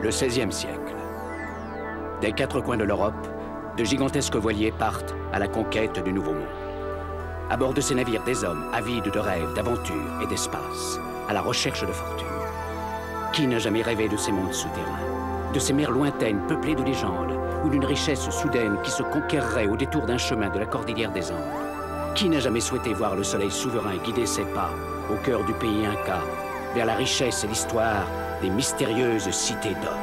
Le XVIe siècle. Des quatre coins de l'Europe, de gigantesques voiliers partent à la conquête du Nouveau Monde. À bord de ces navires, des hommes avides de rêves, d'aventures et d'espace, à la recherche de fortune. Qui n'a jamais rêvé de ces mondes souterrains, de ces mers lointaines peuplées de légendes, ou d'une richesse soudaine qui se conquerrait au détour d'un chemin de la cordillère des Andes? Qui n'a jamais souhaité voir le soleil souverain guider ses pas au cœur du pays Inca, vers la richesse et l'histoire des mystérieuses cités d'or?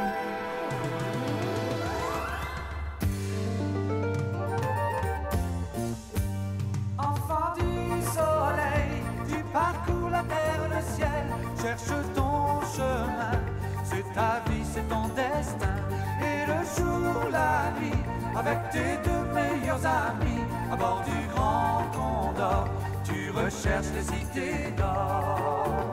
Enfant du soleil, tu parcours la terre, le ciel, cherche ton chemin. C'est ta vie, c'est ton destin. Et le jour, la nuit, avec tes deux meilleurs amis, à bord du Grand Condor, tu recherches les cités d'or.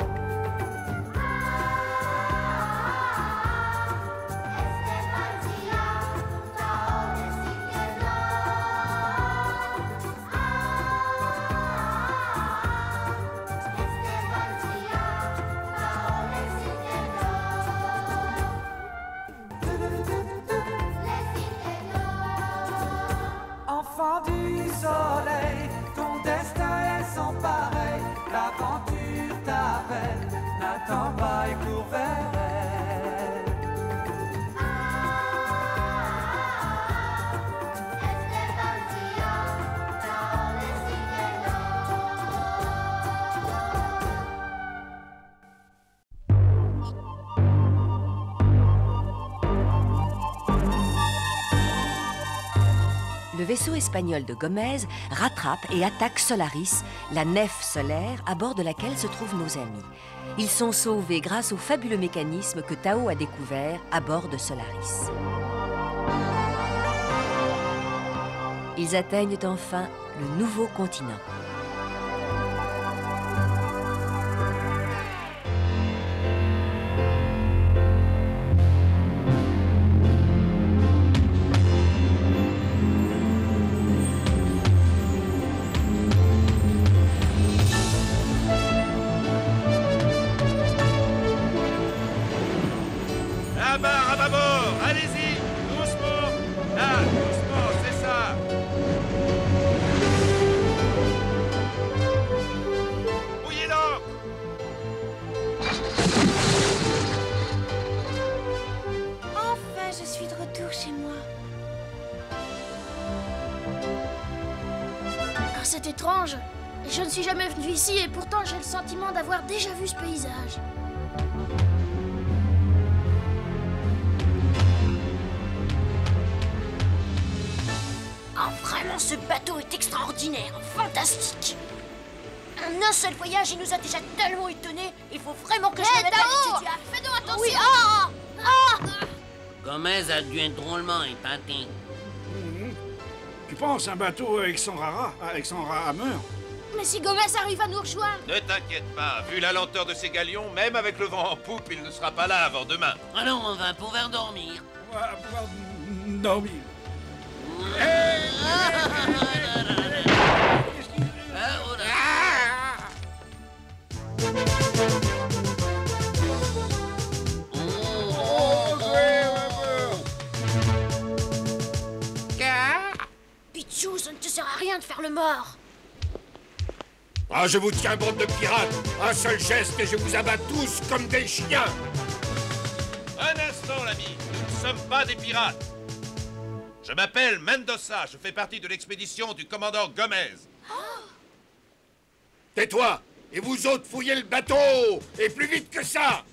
Enfant du soleil, ton destin est sans pareil. L'aventure t'appelle, n'attends pas et cours vers elle. Le vaisseau espagnol de Gomez rattrape et attaque Solaris, la nef solaire à bord de laquelle se trouvent nos amis. Ils sont sauvés grâce au fabuleux mécanisme que Tao a découvert à bord de Solaris. Ils atteignent enfin le nouveau continent. À bâbord, allez-y, doucement. Là, doucement, c'est ça. Mouillez l'ancre. Enfin, je suis de retour chez moi. Ah, c'est étrange. Je ne suis jamais venu ici et pourtant j'ai le sentiment d'avoir déjà vu ce paysage. Ah, vraiment, ce bateau est extraordinaire, fantastique. Un seul voyage, il nous a déjà tellement étonnés. Il faut vraiment que je me mette à l'étudier. Fais donc attention. Oui, Gomez a dû être drôlement épaté. Tu penses un bateau avec son rameur? Mais si Gomez arrive à nous rejoindre. Ne t'inquiète pas, vu la lenteur de ces galions, même avec le vent en poupe, il ne sera pas là avant demain. Alors on va pouvoir dormir. On va pouvoir dormir. Pichou, ça ne te sert à rien de faire le mort. Ah, je vous tiens, bande de pirates. Un seul geste et je vous abats tous comme des chiens. Un instant, l'ami. Nous ne sommes pas des pirates. Je m'appelle Mendoza. Je fais partie de l'expédition du commandant Gomez. Tais-toi. Et vous autres, fouillez le bateau. Et plus vite que ça.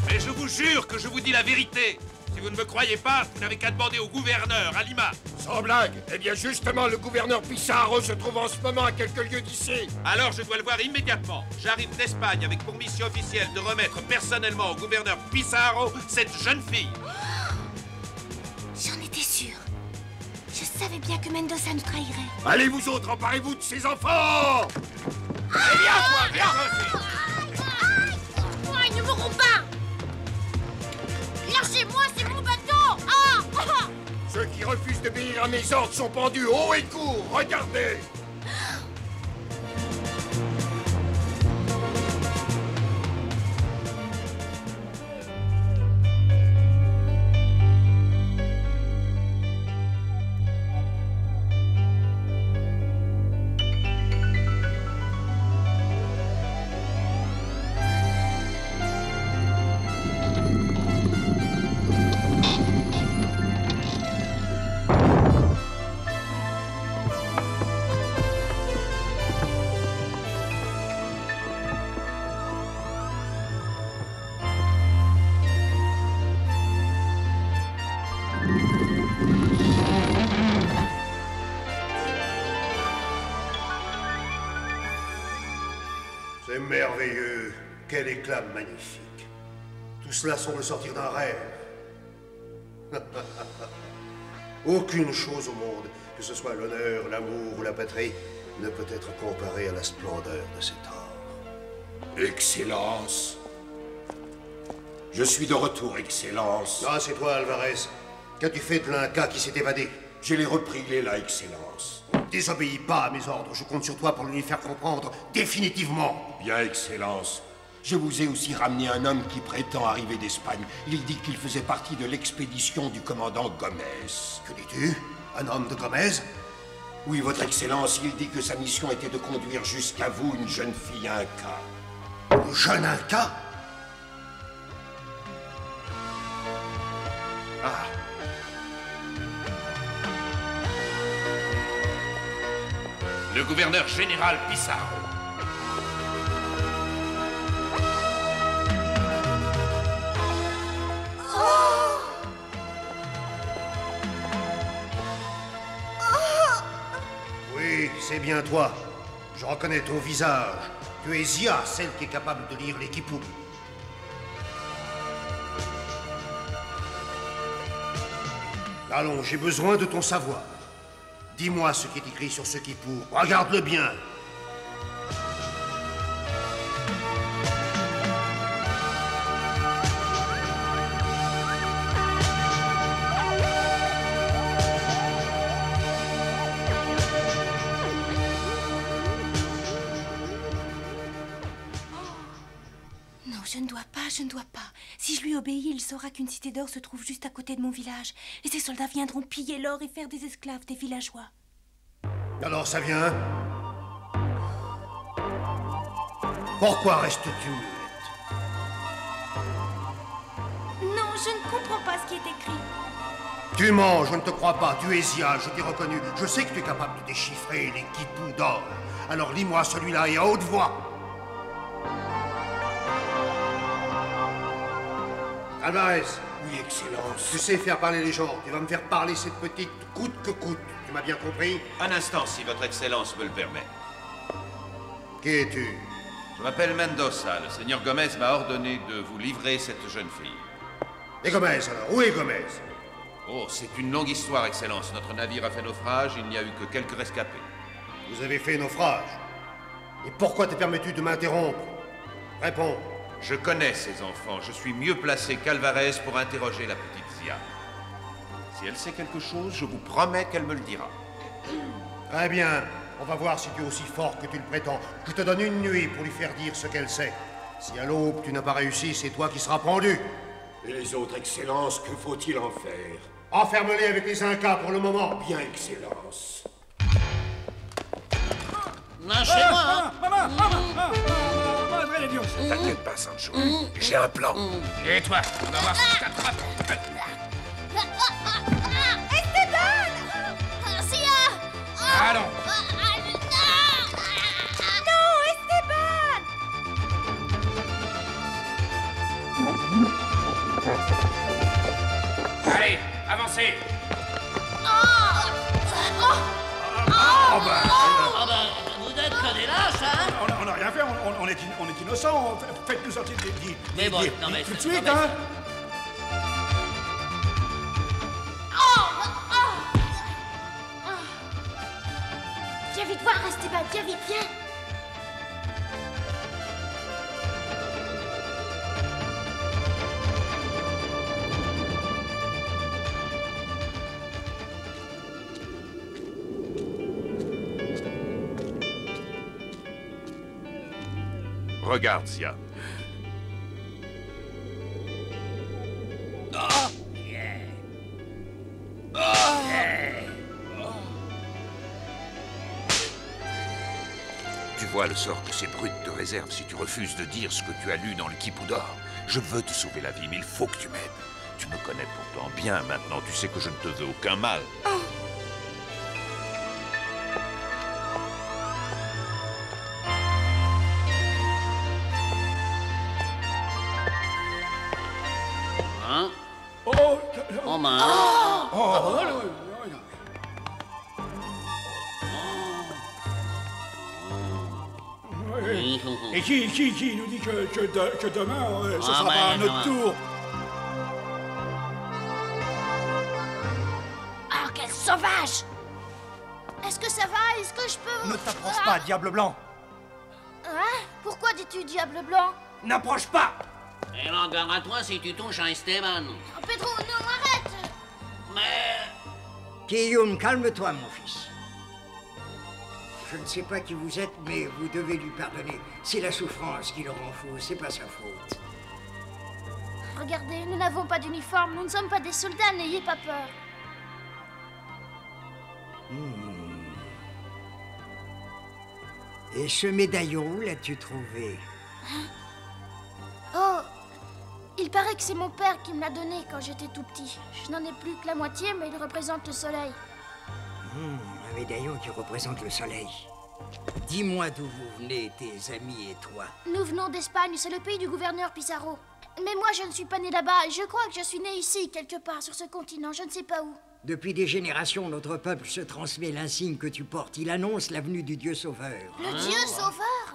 Mais je vous jure que je vous dis la vérité. Si vous ne me croyez pas, vous n'avez qu'à demander au gouverneur, à Lima. Sans blague. Eh bien, justement, le gouverneur Pissarro se trouve en ce moment à quelques lieues d'ici. Alors je dois le voir immédiatement. J'arrive d'Espagne avec pour mission officielle de remettre personnellement au gouverneur Pissarro cette jeune fille. J'en étais sûre. Je savais bien que Mendoza nous trahirait. Allez, vous autres, emparez-vous de ces enfants. Eh bien, toi, viens aussi. Oh, ils ne mourront pas. Lâchez-moi, c'est mon bateau. Ceux qui refusent d'obéir à mes ordres sont pendus haut et court. Regardez. C'est merveilleux. Quel éclat magnifique. Tout cela semble sortir d'un rêve. Aucune chose au monde, que ce soit l'honneur, l'amour ou la patrie, ne peut être comparée à la splendeur de cet or. Excellence. Je suis de retour, Excellence. Ah, c'est toi, Alvarez. Qu'as-tu fait de l'Inca qui s'est évadé? Je l'ai repris, il est là, Excellence. Désobéis pas à mes ordres. Je compte sur toi pour lui faire comprendre définitivement. Bien, Excellence. Je vous ai aussi ramené un homme qui prétend arriver d'Espagne. Il dit qu'il faisait partie de l'expédition du commandant Gomez. Que dis-tu? Un homme de Gomez? Oui, Votre Excellence, il dit que sa mission était de conduire jusqu'à vous une jeune fille Inca. Une jeune Inca? Ah. Le gouverneur général Pissarro. Oui, c'est bien toi. Je reconnais ton visage. Tu es Zia, celle qui est capable de lire les quipous. Allons, j'ai besoin de ton savoir. Dis-moi ce qui est écrit sur ce quipou. Regarde-le bien. Non, je ne dois pas, je ne dois pas. Si je lui obéis, il saura qu'une cité d'or se trouve juste à côté de mon village. Et ces soldats viendront piller l'or et faire des esclaves des villageois. Alors ça vient? Pourquoi restes-tu muette? Non, je ne comprends pas ce qui est écrit. Tu mens, je ne te crois pas. Tu es Zia, je t'ai reconnu. Je sais que tu es capable de déchiffrer les quipous d'or. Alors lis-moi celui-là et à haute voix. Alvarez. Oui, Excellence. Tu sais faire parler les gens. Tu vas me faire parler cette petite coûte que coûte. Tu m'as bien compris? Un instant, si votre Excellence me le permet. Qui es-tu? Je m'appelle Mendoza. Le seigneur Gomez m'a ordonné de vous livrer cette jeune fille. Et Gomez, alors? Où est Gomez? Oh, c'est une longue histoire, Excellence. Notre navire a fait naufrage, il n'y a eu que quelques rescapés. Vous avez fait naufrage. Et pourquoi te permets-tu de m'interrompre? Réponds. Je connais ces enfants. Je suis mieux placé qu'Alvarez pour interroger la petite Zia. Si elle sait quelque chose, je vous promets qu'elle me le dira. Très bien. On va voir si tu es aussi fort que tu le prétends. Je te donne une nuit pour lui faire dire ce qu'elle sait. Si à l'aube tu n'as pas réussi, c'est toi qui seras pendu. Et les autres, Excellence, que faut-il en faire? Enferme-les avec les Incas pour le moment. Bien, Excellence. Lâchez-moi, hein. T'inquiète pas, Sancho. J'ai un plan. Et toi, on va voir si je t'attrape. Esteban! Zia! Allons. Non, Esteban! Allez, avancez. Ah bah, vous êtes que des lâches, hein. On n'a rien fait, on est innocents. Faites-nous sortir Mais bon, non mais... tout de suite, hein. Viens vite voir, Esteban, viens vite, viens. Regarde, Zia. Tu vois le sort que ces brutes te réservent si tu refuses de dire ce que tu as lu dans le quipou d'or. Je veux te sauver la vie, mais il faut que tu m'aides. Tu me connais pourtant bien maintenant, tu sais que je ne te veux aucun mal. Hein? Oh, mince. Et qui nous dit que demain, ce sera pas notre tour? Ah, quel sauvage! Est-ce que ça va? Est-ce que je peux... Ne t'approche pas, diable blanc! Hein? Pourquoi dis-tu diable blanc? N'approche pas! Et alors, gare à toi si tu touches à Esteban. Oh, Pedro, non, arrête! Mais... Guillaume, calme-toi, mon fils. Je ne sais pas qui vous êtes, mais vous devez lui pardonner. C'est la souffrance qui le rend fou, c'est pas sa faute. Regardez, nous n'avons pas d'uniforme, nous ne sommes pas des soldats, n'ayez pas peur. Et ce médaillon, où l'as-tu trouvé? Oh, il paraît que c'est mon père qui me l'a donné quand j'étais tout petit. Je n'en ai plus que la moitié, mais il représente le soleil. Un médaillon qui représente le soleil. Dis-moi d'où vous venez, tes amis et toi. Nous venons d'Espagne, c'est le pays du gouverneur Pizarro. Mais moi, je ne suis pas né là-bas, et je crois que je suis né ici, quelque part, sur ce continent, je ne sais pas où. Depuis des générations, notre peuple se transmet l'insigne que tu portes. Il annonce la venue du Dieu Sauveur. Le Dieu Sauveur?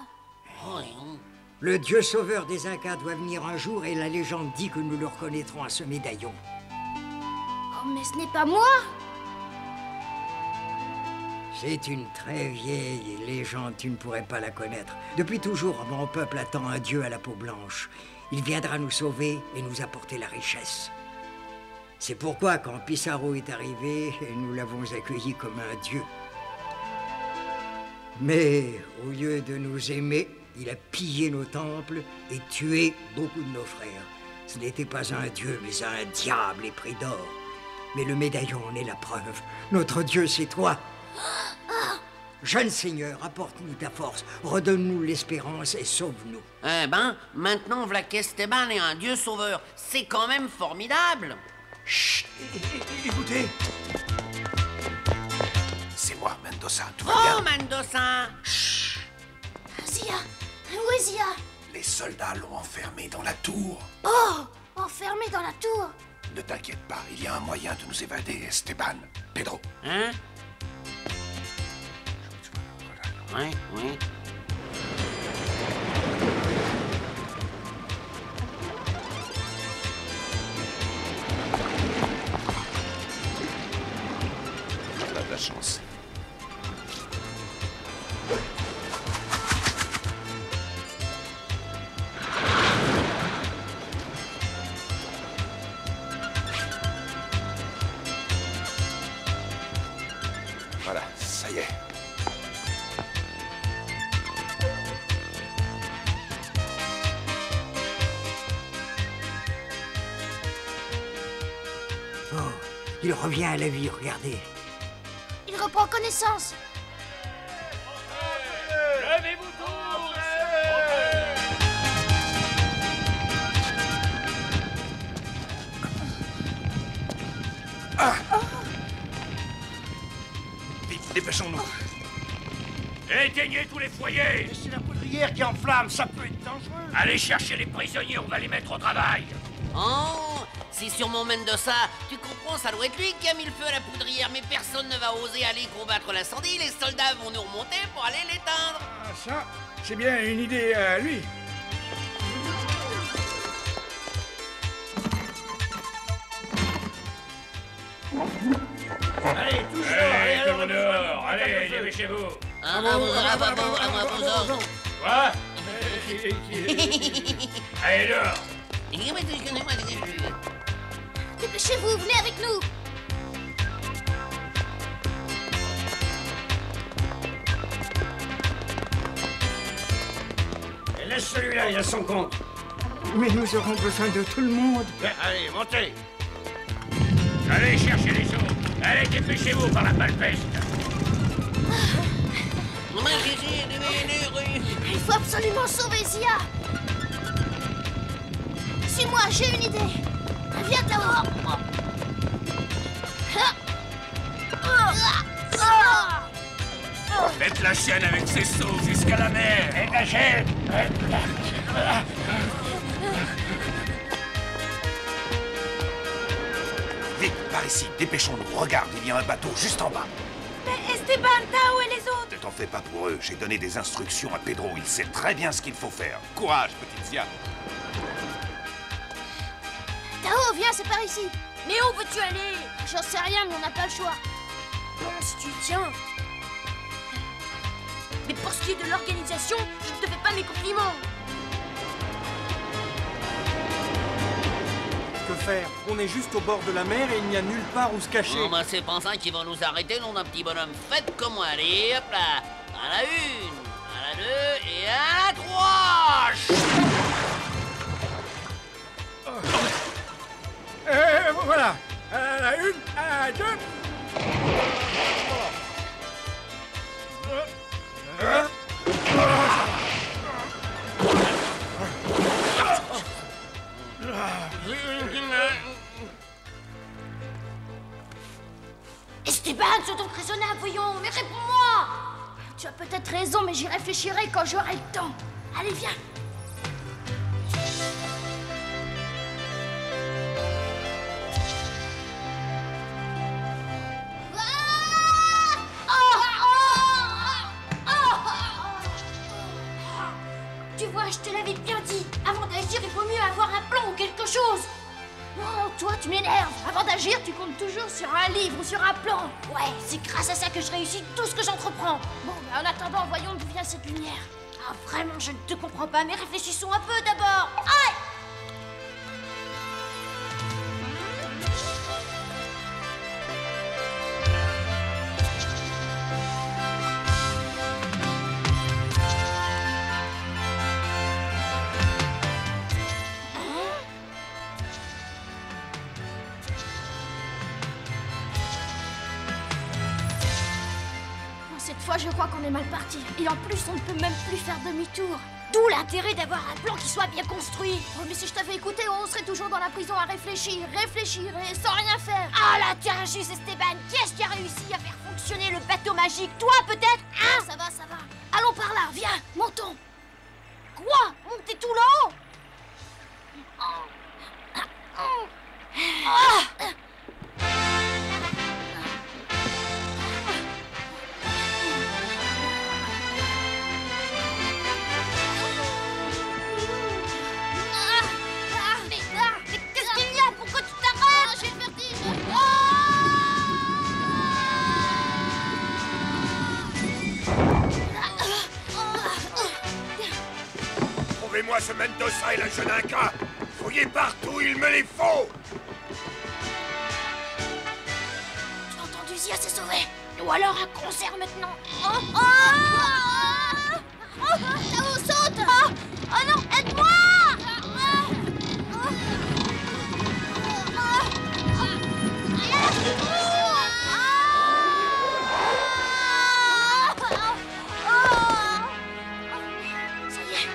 Le Dieu Sauveur des Incas doit venir un jour et la légende dit que nous le reconnaîtrons à ce médaillon. Oh, mais ce n'est pas moi! C'est une très vieille légende, tu ne pourrais pas la connaître. Depuis toujours, mon peuple attend un Dieu à la peau blanche. Il viendra nous sauver et nous apporter la richesse. C'est pourquoi, quand Pizarro est arrivé, nous l'avons accueilli comme un dieu. Mais au lieu de nous aimer, il a pillé nos temples et tué beaucoup de nos frères. Ce n'était pas un dieu, mais un diable épris d'or. Mais le médaillon en est la preuve. Notre Dieu, c'est toi. Jeune Seigneur, apporte-nous ta force, redonne-nous l'espérance et sauve-nous. Eh ben, maintenant, v'là qu'Esteban est un dieu sauveur. C'est quand même formidable. Chut! Écoutez! C'est moi, Mendoza, tout va Oh, bien? Mendoza! Chut! Zia! Où est Zia? Les soldats l'ont enfermé dans la tour. Oh! Enfermé dans la tour? Ne t'inquiète pas, il y a un moyen de nous évader, Esteban. Pedro. Hein? Oui, oui. On a de la chance. Voilà, ça y est. Oh, il revient à la vie, regardez. Il reprend connaissance. Levez-vous tous! Ah! Vite, dépêchons-nous. Éteignez tous les foyers! C'est la poudrière qui enflamme, ça peut être dangereux. Allez chercher les prisonniers, on va les mettre au travail. Oh, c'est sûrement Mendoza. Tu comprends, ça doit être lui qui a mis le feu à la poudrière, mais personne ne va oser aller combattre l'incendie. Les soldats vont nous remonter pour aller l'éteindre. Ah, ça, c'est bien une idée à lui. Allez, tous dehors! Allez, dépêchez-vous! À vos ordres! Quoi? Allez, dehors! Dépêchez-vous, venez avec nous. Et laisse celui-là, il a son compte. Mais nous aurons besoin de tout le monde. Allez, montez! Allez, cherchez les autres! Allez, dépêchez-vous par la palpeste! Il faut absolument sauver Zia. Suis-moi, j'ai une idée. Viens là-haut. Faites la chaîne avec ses seaux jusqu'à la mer! Dégagez! Vite, par ici, dépêchons-nous. Regarde, il y a un bateau juste en bas. Mais Esteban, Tao et les autres? t'en fais pas pour eux. J'ai donné des instructions à Pedro. Il sait très bien ce qu'il faut faire. Courage, petite Zia. Tao, viens, c'est par ici. Mais où veux-tu aller? J'en sais rien, mais on n'a pas le choix. Bon, si tu y tiens. Mais pour ce qui est de l'organisation, je ne te fais pas mes compliments. Que faire? On est juste au bord de la mer et il n'y a nulle part où se cacher. Non, bah c'est pas ça qui va nous arrêter, nom d'un petit bonhomme. Faites comme moi, allez, hop là. À la 1, à la 2 et à la 3. Voilà. À la 1, à la 2. Esteban, c'est donc raisonnable, voyons, mais réponds-moi! Tu as peut-être raison, mais j'y réfléchirai quand j'aurai le temps. Allez, viens! Tu vois, je te l'avais bien dit. Avant d'agir, il vaut mieux avoir un plan ou quelque chose. Oh, toi, tu m'énerves. Avant d'agir, tu comptes toujours sur un livre ou sur un plan. Ouais, c'est grâce à ça que je réussis tout ce que j'entreprends. Bon, mais en attendant, voyons d'où vient cette lumière. Ah, vraiment, je ne te comprends pas, mais réfléchissons un peu d'abord. Aïe! Cette fois, je crois qu'on est mal parti. Et en plus, on ne peut même plus faire demi-tour. D'où l'intérêt d'avoir un plan qui soit bien construit. Oh, mais si je t'avais écouté, on serait toujours dans la prison à réfléchir et sans rien faire. Ah là, tiens, juste Esteban, qui est-ce qui a réussi à faire fonctionner le bateau magique? Toi, peut-être? Hein? Ça va, ça va. Allons par là, viens, montons. Quoi? Monter tout là-haut? Trouvez-moi ce Mendoza et la jeune Inca. Fouillez partout, il me les faut. Tu as entendu, Zia s'est sauvée. Ou alors un concert maintenant. Tao, saute! Oh non, aide-moi! Ça y est.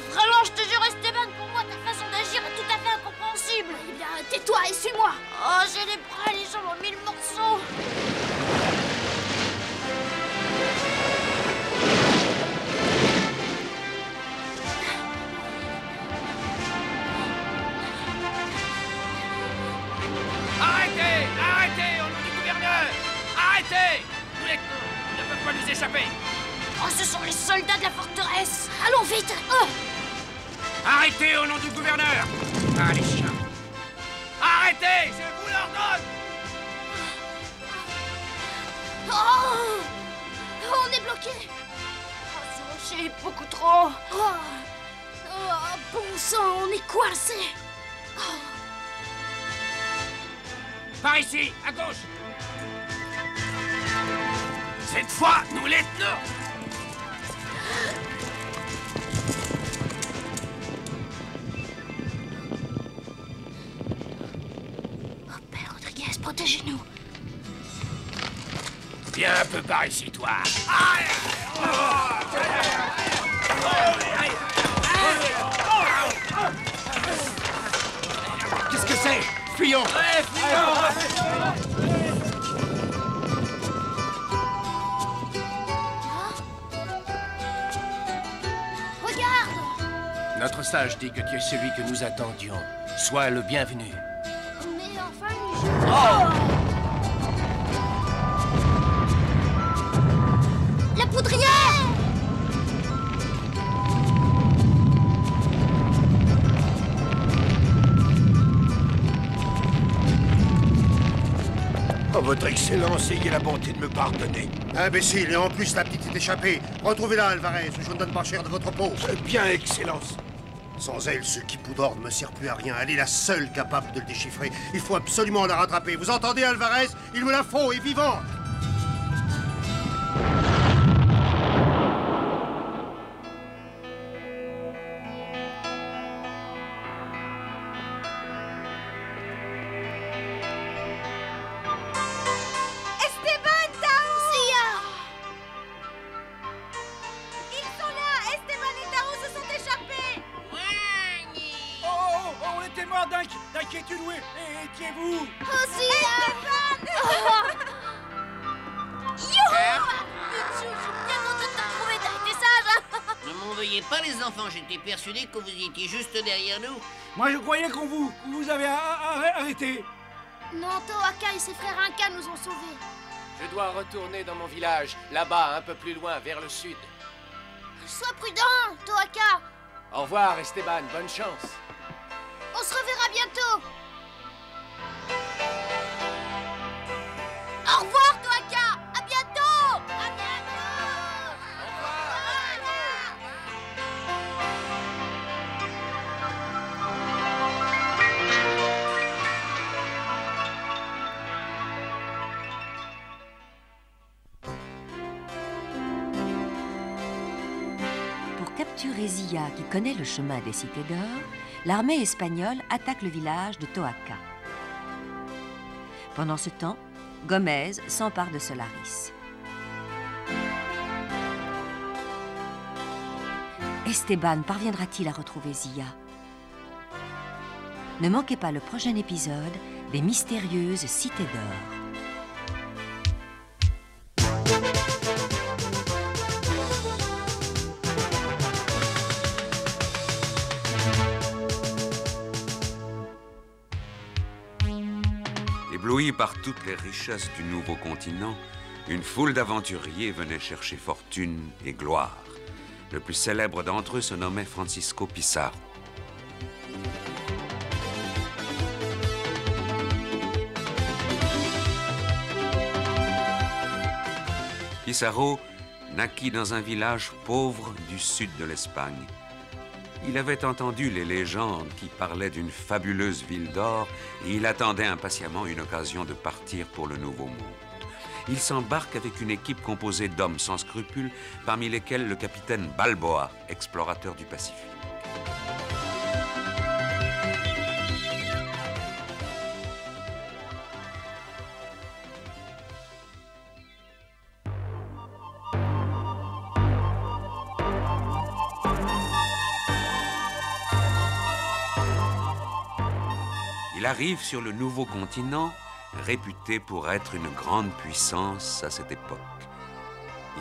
Vraiment, je te jure, Esteban, pour moi, ta façon d'agir est tout à fait incompréhensible. Eh bien, tais-toi et suis-moi. Oh, j'ai les bras et les jambes en 1000 morceaux. Arrêtez! Arrêtez, au nom du gouverneur! Arrêtez! Tous les ne peuvent pas nous échapper! Oh, ce sont les soldats de la forteresse. Allons vite. Arrêtez, au nom du gouverneur! Ah, les chiens! Arrêtez! Je vous l'ordonne! Oh, on est bloqué. Oh, ce rocher est beaucoup trop. Bon sang, on est coincé. Par ici, à gauche! Cette fois, nous les tenons! Oh, Père Rodriguez, protégez-nous. Viens un peu par ici, toi! Qu'est-ce que c'est? Fuyons! Ouais, fuyons! Regarde! Notre sage dit que tu es celui que nous attendions. Sois le bienvenu. Mais enfin, votre excellence, ayez la bonté de me pardonner. Imbécile, et en plus la petite est échappée. Retrouvez-la, Alvarez, ou je ne donne pas cher de votre peau. Bien, excellence. Sans elle, ce Kippoudor ne me sert plus à rien. Elle est la seule capable de le déchiffrer. Il faut absolument la rattraper. Vous entendez, Alvarez? Il me la faut, et vivante. D'inquiétude, où étiez-vous? Aussi Bien content de te retrouver, t'as été sage. Ne m'en veuillez pas, les enfants, j'étais persuadé que vous étiez juste derrière nous. Moi, je croyais qu'on vous avait arrêté. Non, Toaka et ses frères Inca nous ont sauvés. Je dois retourner dans mon village, là-bas, un peu plus loin, vers le sud. Sois prudent, Toaka. Au revoir, Esteban, bonne chance. On se reverra bientôt. Au revoir, Toaka. À bientôt. À bientôt. Au revoir. Pour capturer Zia, qui connaît le chemin des cités d'or, l'armée espagnole attaque le village de Toaka. Pendant ce temps, Gomez s'empare de Solaris. Esteban parviendra-t-il à retrouver Zia? Ne manquez pas le prochain épisode des mystérieuses cités d'or. Ébloui par toutes les richesses du nouveau continent, une foule d'aventuriers venait chercher fortune et gloire. Le plus célèbre d'entre eux se nommait Francisco Pizarro. Pizarro naquit dans un village pauvre du sud de l'Espagne. Il avait entendu les légendes qui parlaient d'une fabuleuse ville d'or et il attendait impatiemment une occasion de partir pour le Nouveau Monde. Il s'embarque avec une équipe composée d'hommes sans scrupules, parmi lesquels le capitaine Balboa, explorateur du Pacifique. Il arrive sur le nouveau continent, réputé pour être une grande puissance à cette époque.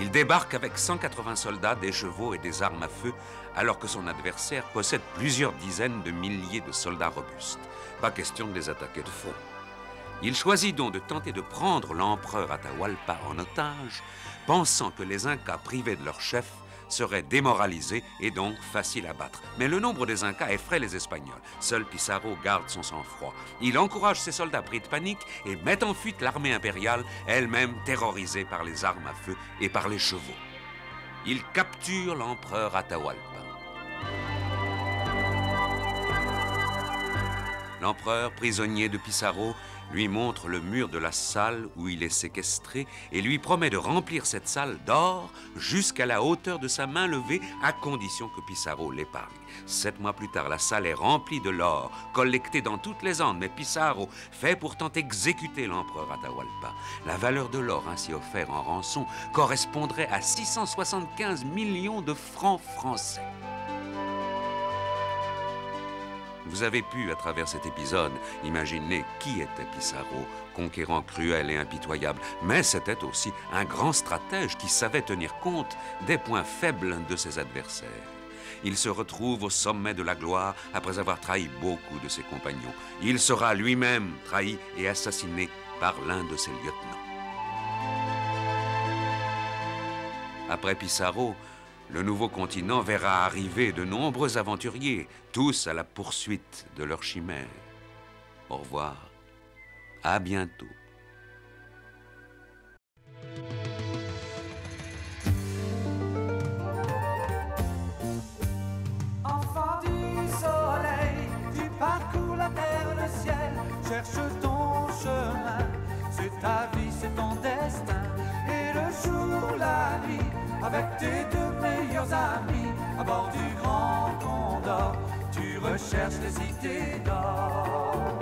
Il débarque avec 180 soldats, des chevaux et des armes à feu, alors que son adversaire possède plusieurs dizaines de milliers de soldats robustes. Pas question de les attaquer de front. Il choisit donc de tenter de prendre l'empereur Atahualpa en otage, pensant que les Incas privés de leur chef serait démoralisé et donc facile à battre. Mais le nombre des Incas effraie les Espagnols. Seul Pizarro garde son sang-froid. Il encourage ses soldats pris de panique et met en fuite l'armée impériale, elle-même terrorisée par les armes à feu et par les chevaux. Il capture l'empereur Atahualpa. L'empereur, prisonnier de Pizarro, lui montre le mur de la salle où il est séquestré et lui promet de remplir cette salle d'or jusqu'à la hauteur de sa main levée, à condition que Pizarro l'épargne. 7 mois plus tard, la salle est remplie de l'or, collecté dans toutes les Andes, mais Pizarro fait pourtant exécuter l'empereur Atahualpa. La valeur de l'or ainsi offert en rançon correspondrait à 675 millions de francs français. Vous avez pu, à travers cet épisode, imaginer qui était Pizarro, conquérant cruel et impitoyable, mais c'était aussi un grand stratège qui savait tenir compte des points faibles de ses adversaires. Il se retrouve au sommet de la gloire après avoir trahi beaucoup de ses compagnons. Il sera lui-même trahi et assassiné par l'un de ses lieutenants. Après Pizarro, le nouveau continent verra arriver de nombreux aventuriers, tous à la poursuite de leur chimère. Au revoir, à bientôt. avec tes deux meilleurs amis, à bord du Grand Condor, tu recherches les idées d'or.